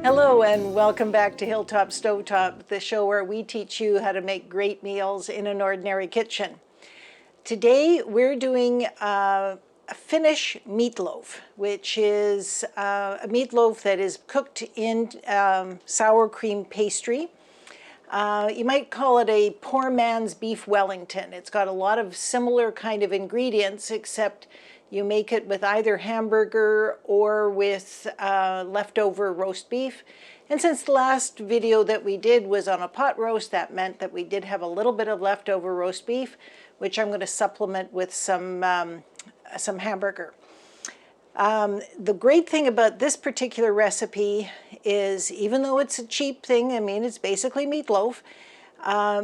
Hello and welcome back to Hilltop Stovetop, the show where we teach you how to make great meals in an ordinary kitchen. Today we're doing a Finnish meatloaf, which is a meatloaf that is cooked in sour cream pastry. You might call it a poor man's Beef Wellington. It's got a lot of similar kind of ingredients, except you make it with either hamburger or with leftover roast beef. And since the last video that we did was on a pot roast, that meant that we did have a little bit of leftover roast beef, which I'm going to supplement with some hamburger. The great thing about this particular recipe is, even though it's a cheap thing, I mean, it's basically meatloaf,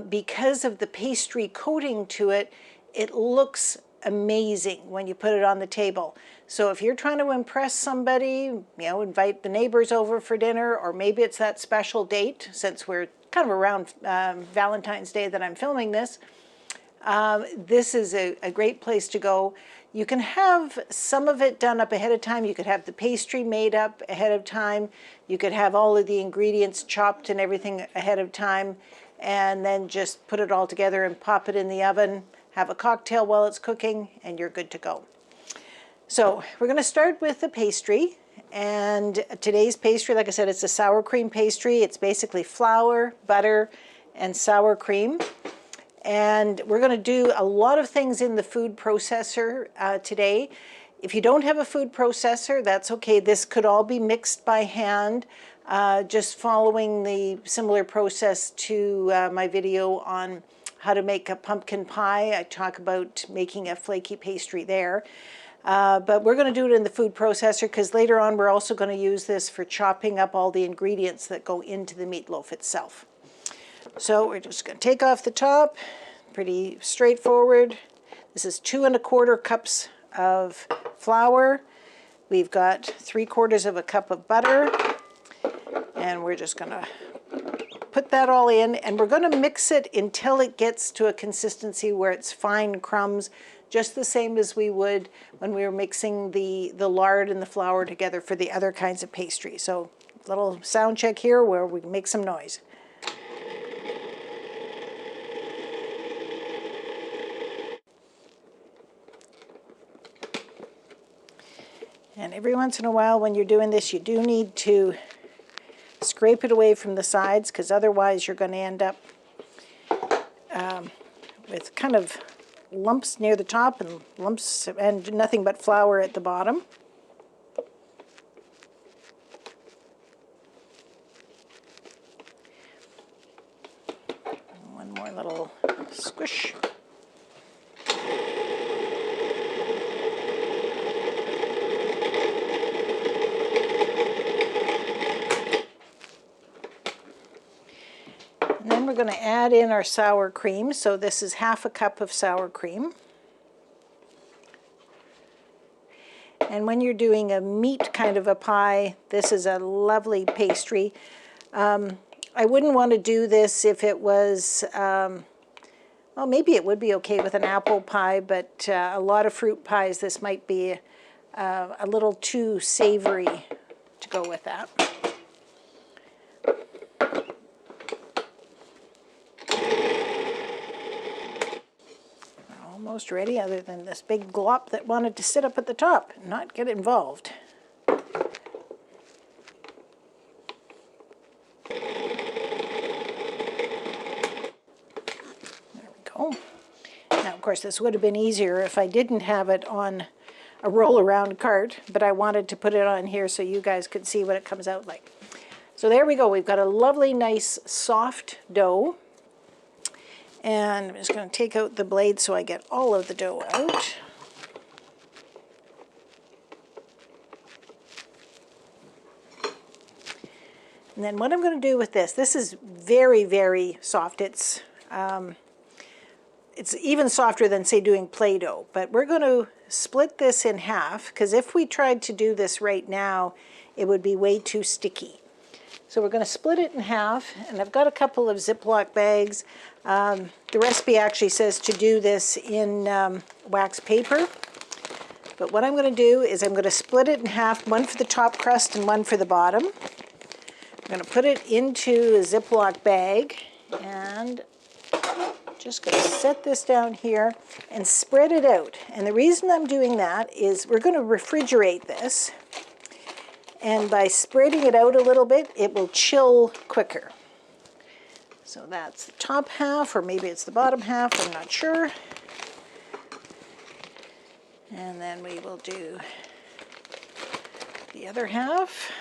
because of the pastry coating to it, it looks amazing when you put it on the table. So if you're trying to impress somebody, you know, invite the neighbors over for dinner, or maybe it's that special date, since we're kind of around Valentine's Day that I'm filming this, this is a great place to go. You can have some of it done up ahead of time. You could have the pastry made up ahead of time. You could have all of the ingredients chopped and everything ahead of time, and then just put it all together and pop it in the oven. Have a cocktail while it's cooking, and you're good to go. So we're going to start with the pastry. And today's pastry, like I said, it's a sour cream pastry. It's basically flour, butter, and sour cream. And we're going to do a lot of things in the food processor today. If you don't have a food processor, that's okay. This could all be mixed by hand, just following the similar process to my video on how to make a pumpkin pie. I talk about making a flaky pastry there. But we're going to do it in the food processor because later on we're also going to use this for chopping up all the ingredients that go into the meatloaf itself. So we're just going to take off the top. Pretty straightforward. This is 2 1/4 cups of flour. We've got 3/4 cup of butter. And we're just going to put that all in, and we're going to mix it until it gets to a consistency where it's fine crumbs, just the same as we would when we were mixing the lard and the flour together for the other kinds of pastry. So little sound check here where we make some noise. And every once in a while when you're doing this, you do need to scrape it away from the sides, because otherwise you're going to end up with kind of lumps near the top and lumps and nothing but flour at the bottom. One more little squish. And then we're going to add in our sour cream. So this is 1/2 cup of sour cream. And when you're doing a meat kind of a pie, this is a lovely pastry. I wouldn't want to do this if it was, well, maybe it would be okay with an apple pie, but a lot of fruit pies, this might be a little too savory to go with that. Almost ready, other than this big glop that wanted to sit up at the top and not get involved. There we go. Now, of course, this would have been easier if I didn't have it on a roll-around cart, but I wanted to put it on here so you guys could see what it comes out like. So there we go. We've got a lovely, nice, soft dough. And I'm just going to take out the blade so I get all of the dough out. And then what I'm going to do with this is very, very soft. It's even softer than, say, doing Play-Doh. But we're going to split this in half, because if we tried to do this right now, it would be way too sticky. So we're going to split it in half, and I've got a couple of Ziploc bags. The recipe actually says to do this in wax paper. But what I'm going to do is I'm going to split it in half, one for the top crust and one for the bottom. going to put it into a Ziploc bag and just going to set this down here and spread it out. And the reason I'm doing that is we're going to refrigerate this. And by spreading it out a little bit, it will chill quicker. So that's the top half, or maybe it's the bottom half, I'm not sure. And then we will do the other half.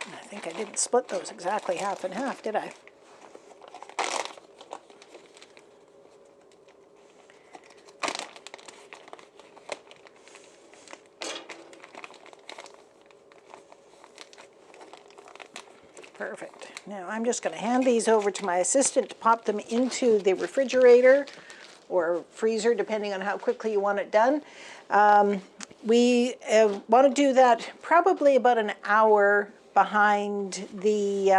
I think I didn't split those exactly half and half, did I? Perfect. Now I'm just going to hand these over to my assistant to pop them into the refrigerator or freezer, depending on how quickly you want it done. We want to do that probably about an hour behind the,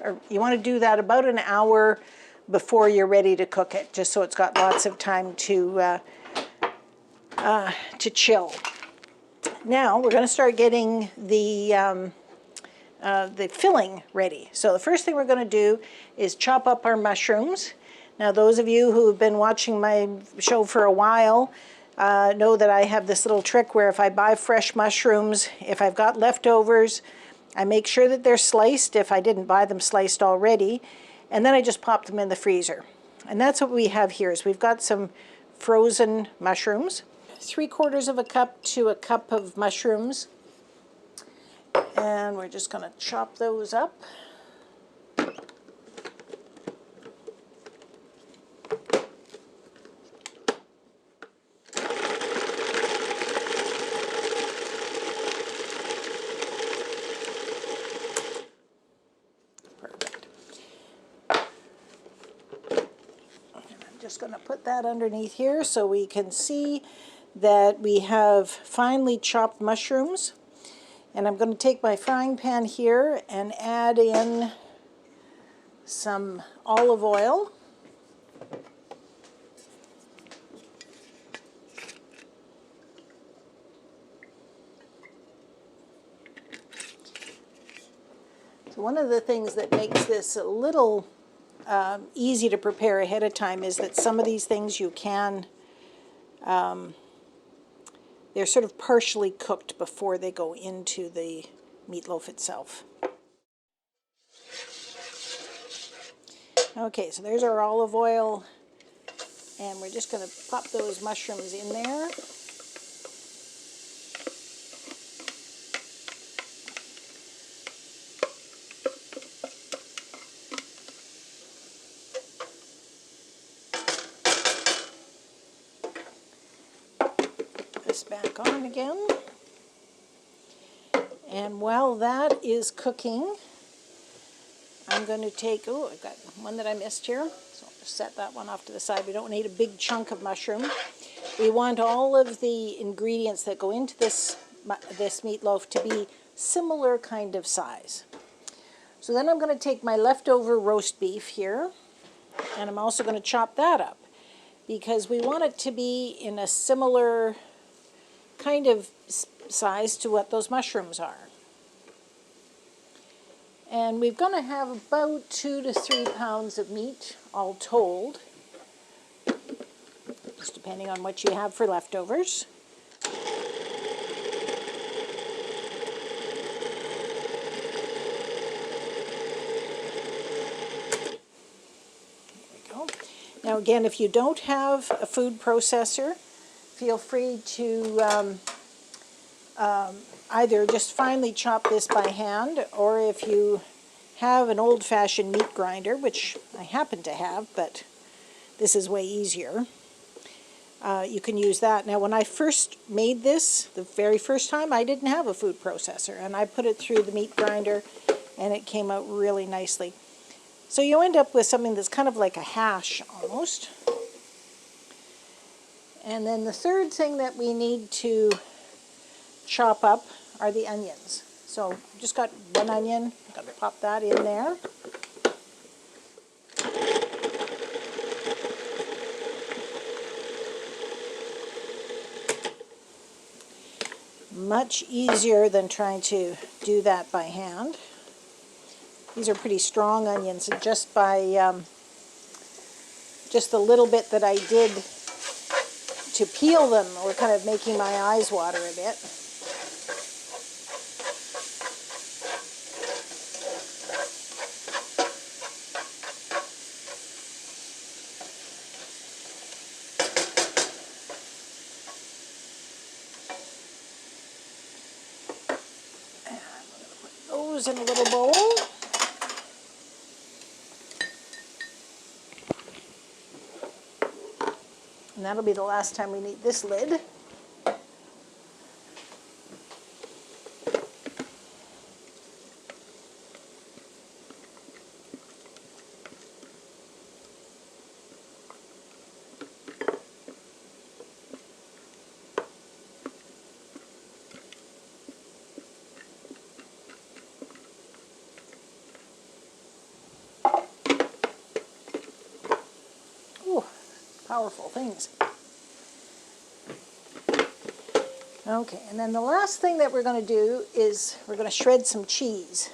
or you want to do that about an hour before you're ready to cook it, just so it's got lots of time to chill. Now we're going to start getting the filling ready. So the first thing we're going to do is chop up our mushrooms. Now those of you who have been watching my show for a while know that I have this little trick where if I buy fresh mushrooms, if I've got leftovers, I make sure that they're sliced if I didn't buy them sliced already, and then I just pop them in the freezer. And that's what we have here, is we've got some frozen mushrooms, 3/4 of a cup to a cup of mushrooms. And we're just going to chop those up. Perfect. And I'm just going to put that underneath here so we can see that we have finely chopped mushrooms. And I'm going to take my frying pan here and add in some olive oil. So one of the things that makes this a little easy to prepare ahead of time is that some of these things you can they're sort of partially cooked before they go into the meatloaf itself. Okay, so there's our olive oil, and we're just going to pop those mushrooms in there. This back on again. And while that is cooking, I'm going to take, oh, I've got one that I missed here, so I'll just set that one off to the side. We don't need a big chunk of mushroom. We want all of the ingredients that go into this meatloaf to be similar kind of size. So then I'm going to take my leftover roast beef here, and I'm also going to chop that up because we want it to be in a similar kind of size to what those mushrooms are. And we're going to have about 2 to 3 pounds of meat all told, just depending on what you have for leftovers. There we go. Now again, if you don't have a food processor, feel free to either just finely chop this by hand, or if you have an old-fashioned meat grinder, which I happen to have, but this is way easier, you can use that. Now, when I first made this, the very first time, I didn't have a food processor, and I put it through the meat grinder, and it came out really nicely. So you end up with something that's kind of like a hash, almost. And then the third thing that we need to chop up are the onions. So I've just got one onion. I'm going to pop that in there. much easier than trying to do that by hand. These are pretty strong onions, and just by just the little bit that I did to peel them were kind of making my eyes water a bit. Those in a little bowl. And that'll be the last time we need this lid. Ooh, powerful things. Okay, and then the last thing that we're going to do is we're going to shred some cheese.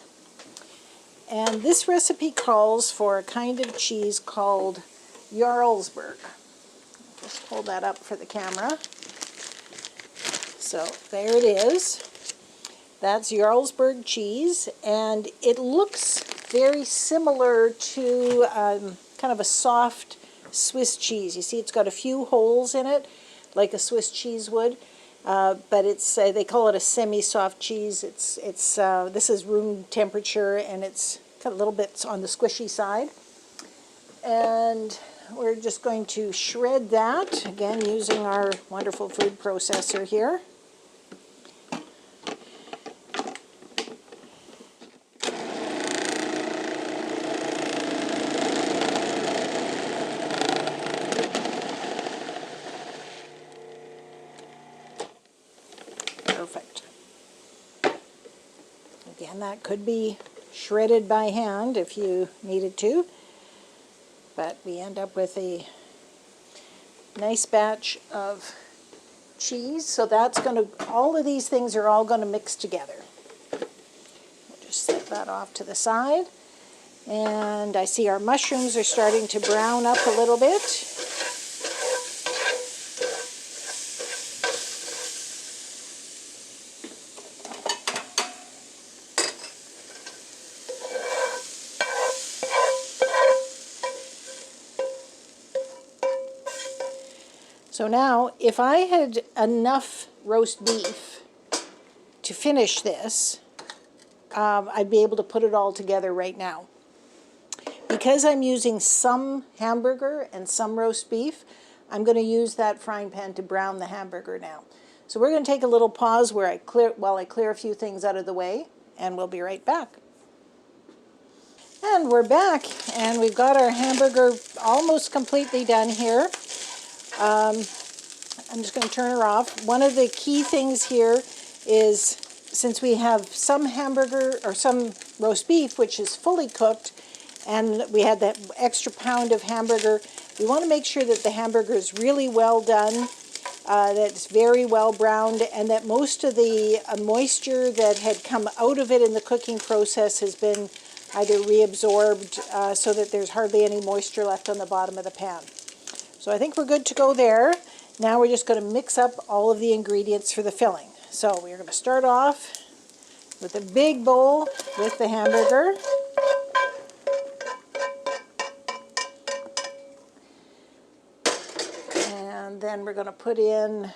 And this recipe calls for a kind of cheese called Jarlsberg. Just hold that up for the camera. So there it is. That's Jarlsberg cheese, and it looks very similar to kind of a soft Swiss cheese. You see it's got a few holes in it, like a Swiss cheese would. But it's they call it a semi-soft cheese. This is room temperature, and it's got a little bit on the squishy side. And we're just going to shred that, again using our wonderful food processor here. Perfect. Again, that could be shredded by hand if you needed to, but we end up with a nice batch of cheese. So that's going to, all of these things are all going to mix together. We'll just set that off to the side. And I see our mushrooms are starting to brown up a little bit. So now, if I had enough roast beef to finish this, I'd be able to put it all together right now. Because I'm using some hamburger and some roast beef, I'm going to use that frying pan to brown the hamburger now. So we're going to take a little pause while I clear a few things out of the way, and we'll be right back. And we're back, and we've got our hamburger almost completely done here. I'm just going to turn her off. One of the key things here is, since we have some hamburger or some roast beef which is fully cooked, and we had that extra pound of hamburger, we want to make sure that the hamburger is really well done, that it's very well browned, and that most of the moisture that had come out of it in the cooking process has been either reabsorbed so that there's hardly any moisture left on the bottom of the pan. So I think we're good to go there. Now we're just going to mix up all of the ingredients for the filling. So we're going to start off with a big bowl with the hamburger. And then we're going to put in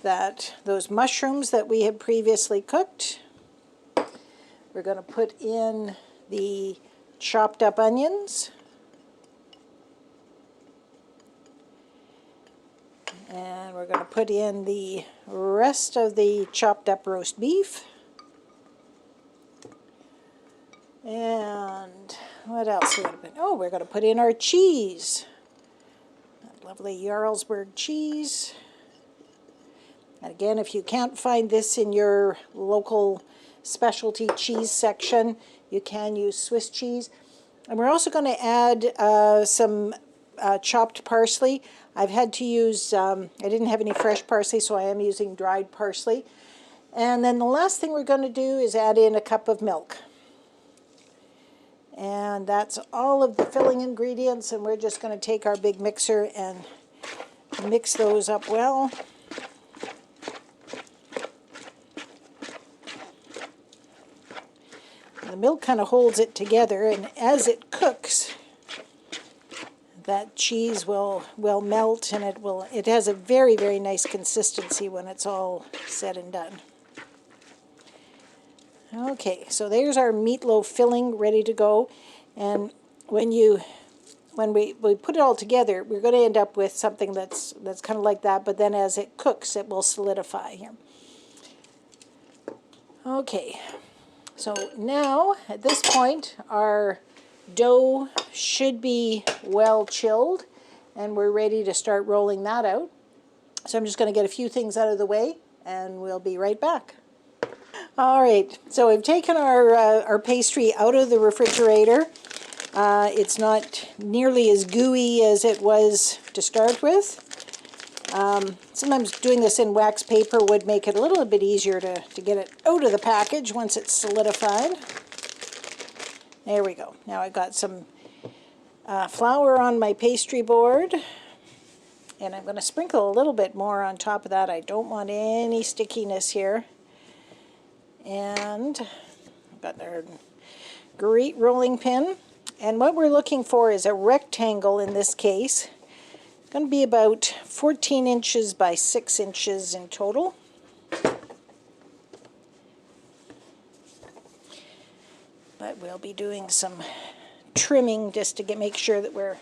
those mushrooms that we had previously cooked. We're going to put in the chopped up onions. And we're going to put in the rest of the chopped up roast beef. And what else are we going to put? Oh, we're going to put in our cheese. That lovely Jarlsberg cheese. And again, if you can't find this in your local specialty cheese section, you can use Swiss cheese. And we're also going to add some chopped parsley. I've had to use, I didn't have any fresh parsley, so I am using dried parsley. And then the last thing we're going to do is add in a cup of milk. And that's all of the filling ingredients, and we're just going to take our big mixer and mix those up well. The milk kind of holds it together, and as it cooks, that cheese will melt, and it has a very, very nice consistency when it's all said and done. Okay, so there's our meatloaf filling ready to go. And when we put it all together, we're going to end up with something that's kind of like that, but then as it cooks, it will solidify here. Okay, so now at this point, our dough should be well chilled, and we're ready to start rolling that out. So I'm just going to get a few things out of the way, and we'll be right back. All right, so we've taken our pastry out of the refrigerator. It's not nearly as gooey as it was to start with. Sometimes doing this in wax paper would make it a little bit easier to get it out of the package once it's solidified. There we go. Now I've got some flour on my pastry board, and I'm going to sprinkle a little bit more on top of that. I don't want any stickiness here. And I've got our grate rolling pin. And what we're looking for is a rectangle in this case. It's going to be about 14 inches by 6 inches in total. But we'll be doing some trimming just to make sure that we're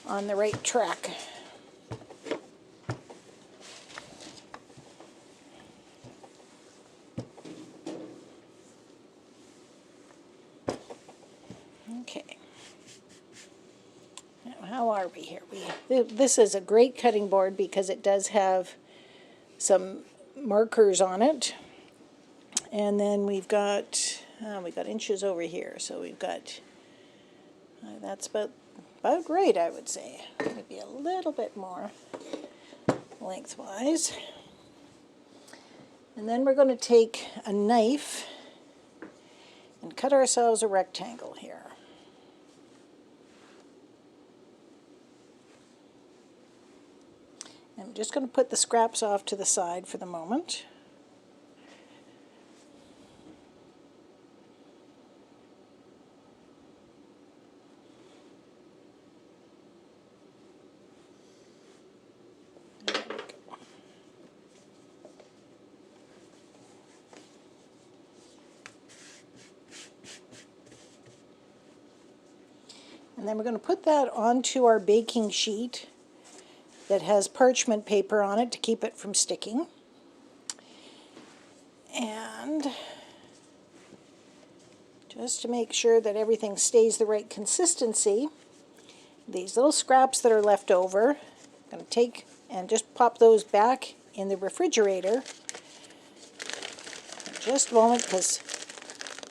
on the right track. Okay. Now, how are we here? This is a great cutting board because it does have some markers on it. And then we've got inches over here. So we've got, that's about right, I would say. Maybe a little bit more lengthwise. And then we're going to take a knife and cut ourselves a rectangle here. I'm just going to put the scraps off to the side for the moment. And then we're going to put that onto our baking sheet that has parchment paper on it to keep it from sticking. And just to make sure that everything stays the right consistency, these little scraps that are left over, I'm going to take and just pop those back in the refrigerator. Just a moment, because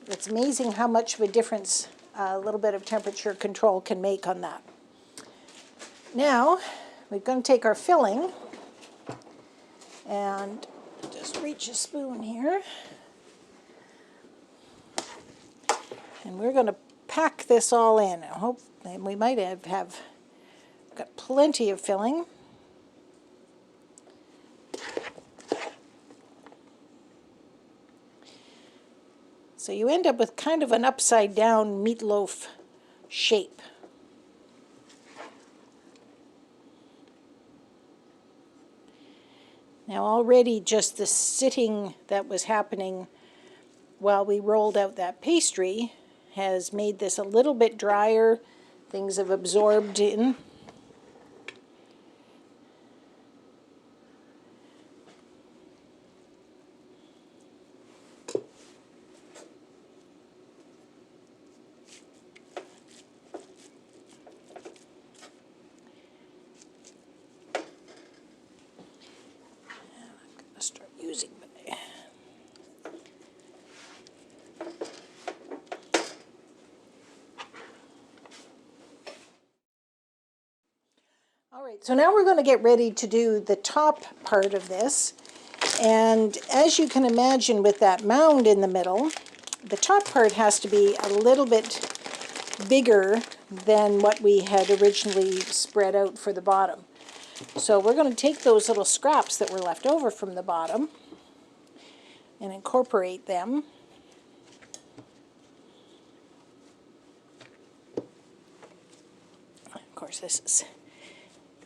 it's amazing how much of a difference a little bit of temperature control can make on that. Now, we're going to take our filling and just reach a spoon here. And we're going to pack this all in. I hope, and we might have got plenty of filling. So you end up with kind of an upside down meatloaf shape. Now already just the sitting that was happening while we rolled out that pastry has made this a little bit drier. Things have absorbed in. Start using All right, so now we're going to get ready to do the top part of this. And as you can imagine, with that mound in the middle, the top part has to be a little bit bigger than what we had originally spread out for the bottom. So we're going to take those little scraps that were left over from the bottom and incorporate them. Of course, this is...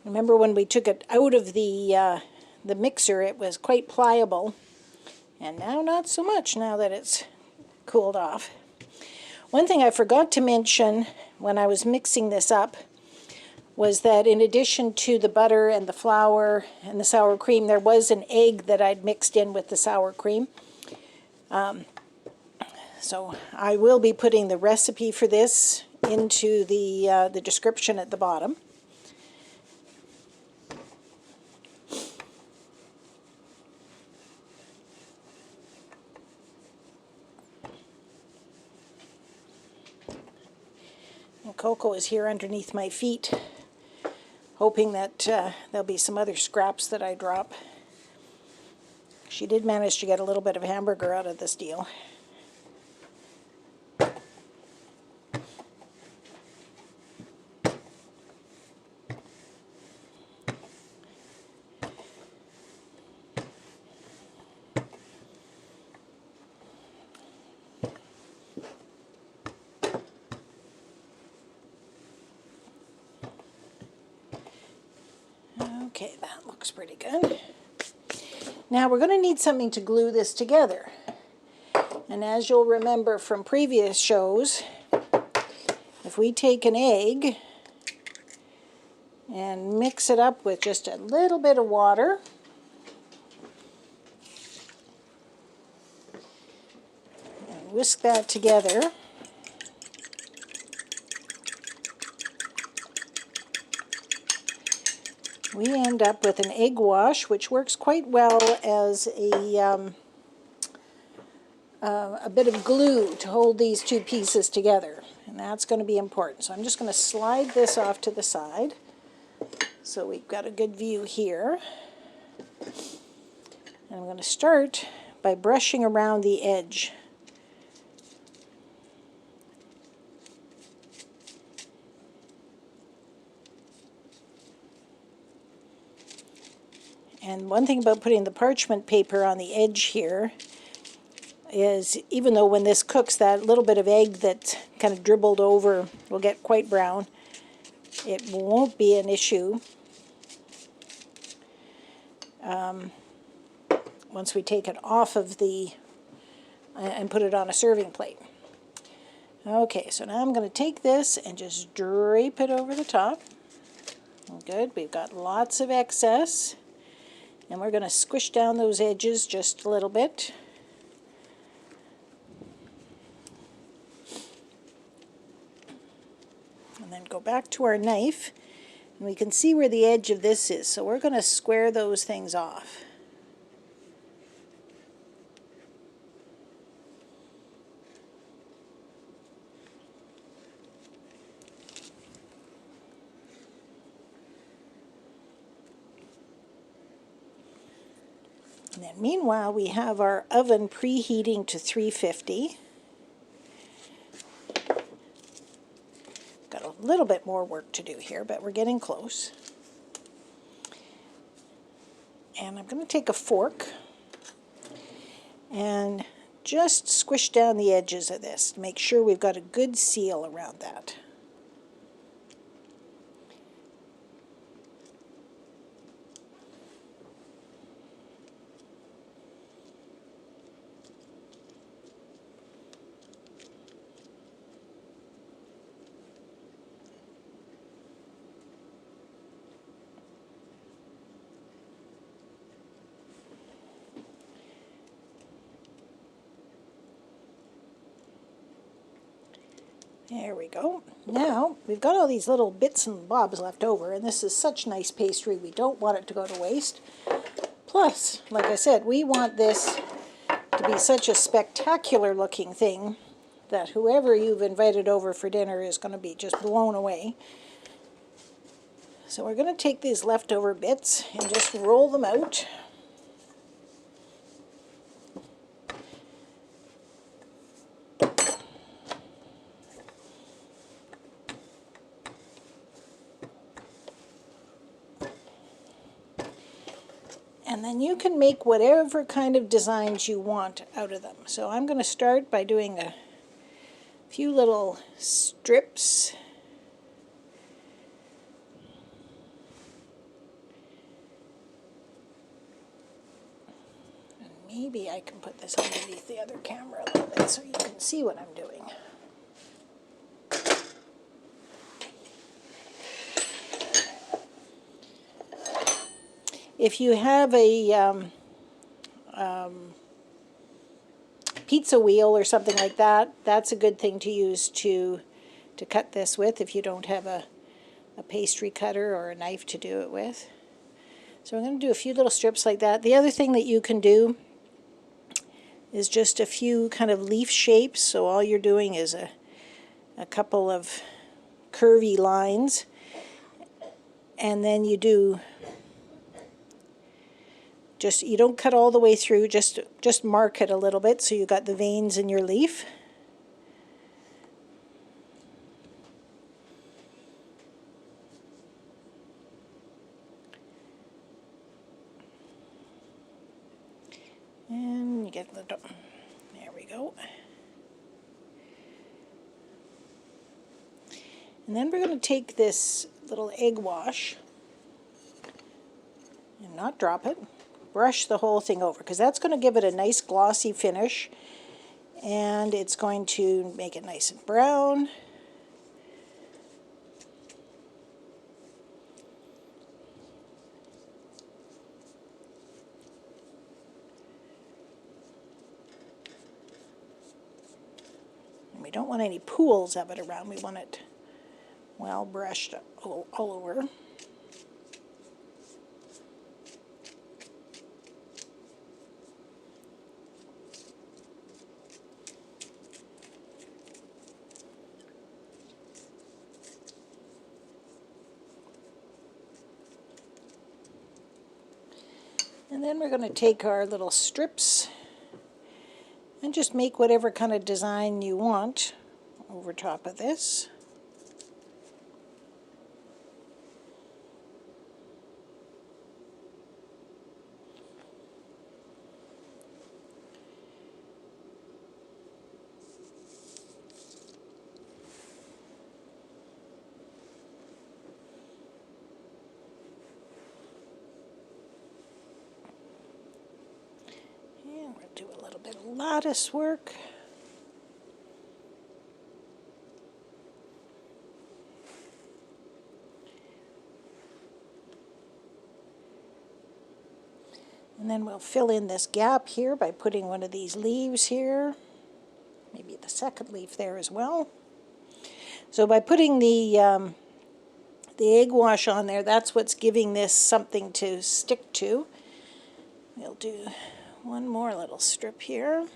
Remember when we took it out of the mixer, it was quite pliable, and now not so much now that it's cooled off. One thing I forgot to mention when I was mixing this up was that in addition to the butter and the flour and the sour cream, there was an egg that I'd mixed in with the sour cream. So I will be putting the recipe for this into the description at the bottom. Coco is here underneath my feet, hoping that there'll be some other scraps that I drop. She did manage to get a little bit of hamburger out of this deal. Okay, that looks pretty good. Now we're going to need something to glue this together. And as you'll remember from previous shows, if we take an egg and mix it up with just a little bit of water, and whisk that together, we end up with an egg wash, which works quite well as a bit of glue to hold these two pieces together. And that's going to be important. So I'm just going to slide this off to the side so we've got a good view here. And I'm going to start by brushing around the edge. And one thing about putting the parchment paper on the edge here is, even though when this cooks that little bit of egg that kind of dribbled over will get quite brown, it won't be an issue once we take it off of the and put it on a serving plate. Okay, so now I'm going to take this and just drape it over the top. Good, we've got lots of excess. And we're going to squish down those edges just a little bit. And then go back to our knife. And we can see where the edge of this is. So we're going to square those things off. And then meanwhile, we have our oven preheating to 350. Got a little bit more work to do here, but we're getting close. And I'm going to take a fork and just squish down the edges of this to make sure we've got a good seal around that. There we go. Now, we've got all these little bits and bobs left over, and this is such nice pastry, we don't want it to go to waste. Plus, like I said, we want this to be such a spectacular looking thing that whoever you've invited over for dinner is going to be just blown away. So we're going to take these leftover bits and just roll them out. And then you can make whatever kind of designs you want out of them. So I'm going to start by doing a few little strips. And maybe I can put this underneath the other camera a little bit so you can see what I'm doing. If you have a pizza wheel or something like that, that's a good thing to use to cut this with if you don't have a pastry cutter or a knife to do it with. So I'm going to do a few little strips like that. The other thing that you can do is just a few kind of leaf shapes. So all you're doing is a couple of curvy lines, and then you do you don't cut all the way through, just mark it a little bit so you got the veins in your leaf. And you get the, there we go. And then we're going to take this little egg wash and not drop it. Brush the whole thing over, because that's going to give it a nice glossy finish, and it's going to make it nice and brown. And we don't want any pools of it around. We want it well brushed all over. And then we're going to take our little strips and just make whatever kind of design you want over top of this. Do a little bit of lattice work. And then we'll fill in this gap here by putting one of these leaves here, maybe the second leaf there as well. So by putting the egg wash on there, that's what's giving this something to stick to. We'll do one more little strip here.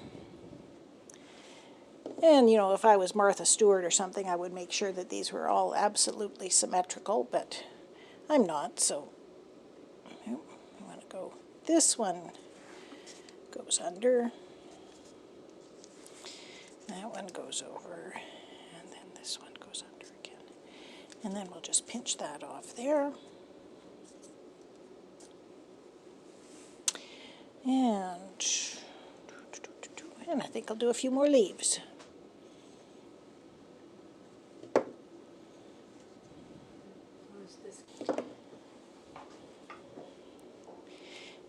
And, you know, if I was Martha Stewart or something, I would make sure that these were all absolutely symmetrical, but I'm not, so I want to go, this one goes under, that one goes over, and then this one goes under again. And then we'll just pinch that off there. And I think I'll do a few more leaves.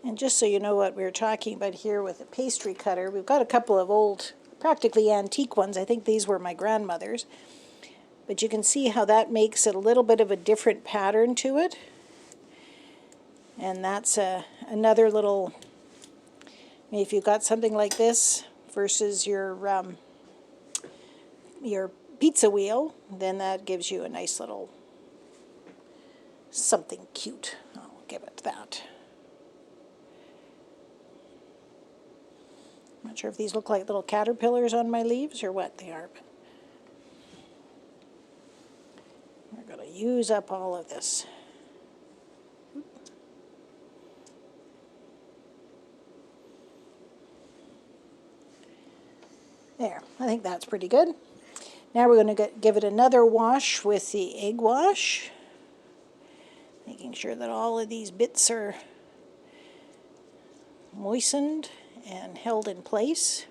And just so you know what we were talking about here with the pastry cutter, we've got a couple of old, practically antique ones. I think these were my grandmother's. But you can see how that makes it a little bit of a different pattern to it. And that's another little, if you've got something like this versus your pizza wheel, then that gives you a nice little something cute. I'll give it that. I'm not sure if these look like little caterpillars on my leaves or what they are, but we're going to use up all of this There, I think that's pretty good. Now we're going to give it another wash with the egg wash, making sure that all of these bits are moistened and held in place.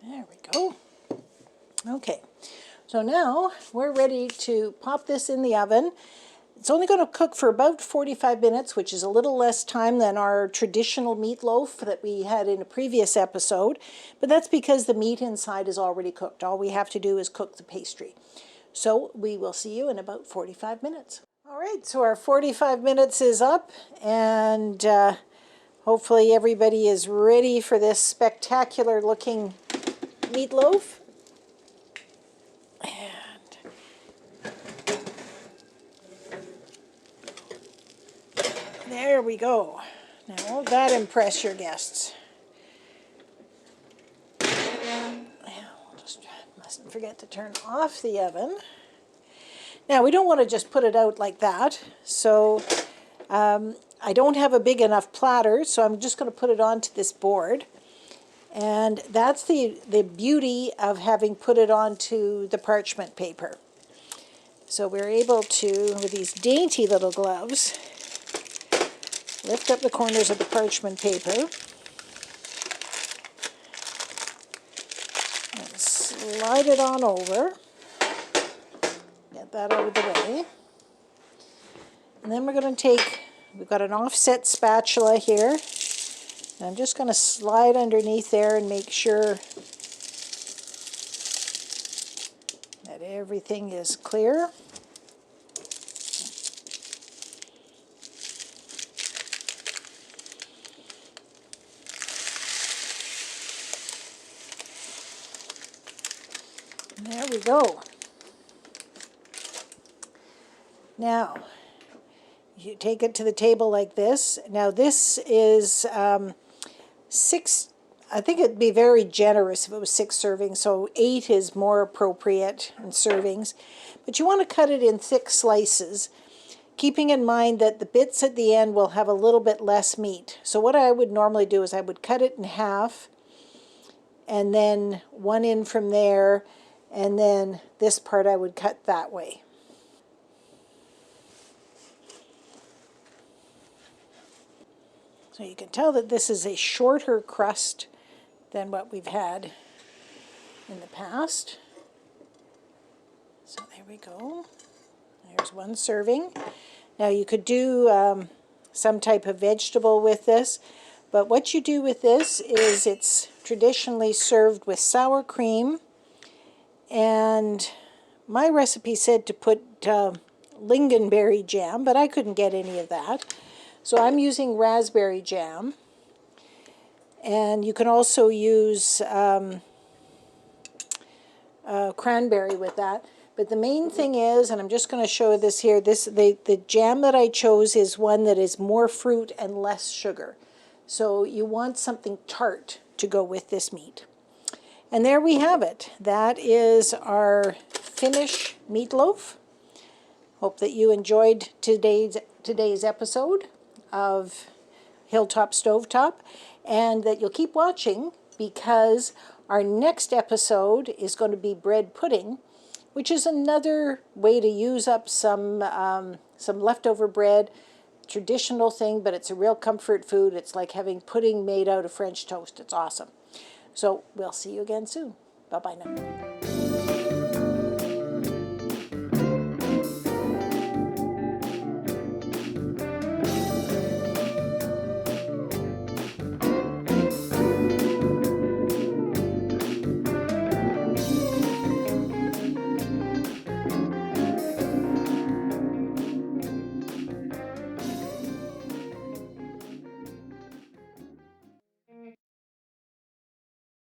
There we go. Okay, so now we're ready to pop this in the oven. It's only going to cook for about 45 minutes, which is a little less time than our traditional meatloaf that we had in a previous episode, but that's because the meat inside is already cooked. All we have to do is cook the pastry. So we will see you in about 45 minutes. All right, so our 45 minutes is up, and hopefully everybody is ready for this spectacular looking meatloaf. And there we go. Now won't that impress your guests? Mustn't forget to turn off the oven. Now we don't want to just put it out like that, so I don't have a big enough platter, so I'm just going to put it onto this board. And that's the beauty of having put it onto the parchment paper. So we're able to, with these dainty little gloves, lift up the corners of the parchment paper and slide it on over. Get that out of the way. And then we're going to take, we've got an offset spatula here. And I'm just going to slide underneath there and make sure that everything is clear. And there we go. Now, you take it to the table like this. Now this is 6, I think it'd be very generous if it was 6 servings, so 8 is more appropriate in servings. But you want to cut it in thick slices, keeping in mind that the bits at the end will have a little bit less meat. So what I would normally do is I would cut it in half, and then one in from there, and then this part I would cut that way. So you can tell that this is a shorter crust than what we've had in the past. So there we go. There's one serving. Now you could do some type of vegetable with this, but what you do with this is it's traditionally served with sour cream, and my recipe said to put lingonberry jam, but I couldn't get any of that. So I'm using raspberry jam, and you can also use cranberry with that. But the main thing is, and I'm just going to show this here, the jam that I chose is one that is more fruit and less sugar. So you want something tart to go with this meat. And there we have it. That is our Finnish meatloaf. Hope that you enjoyed today's episode of Hilltop Stovetop, and that you'll keep watching, because our next episode is going to be bread pudding, which is another way to use up some leftover bread. Traditional thing, but it's a real comfort food. It's like having pudding made out of French toast. It's awesome. So we'll see you again soon. Bye-bye now.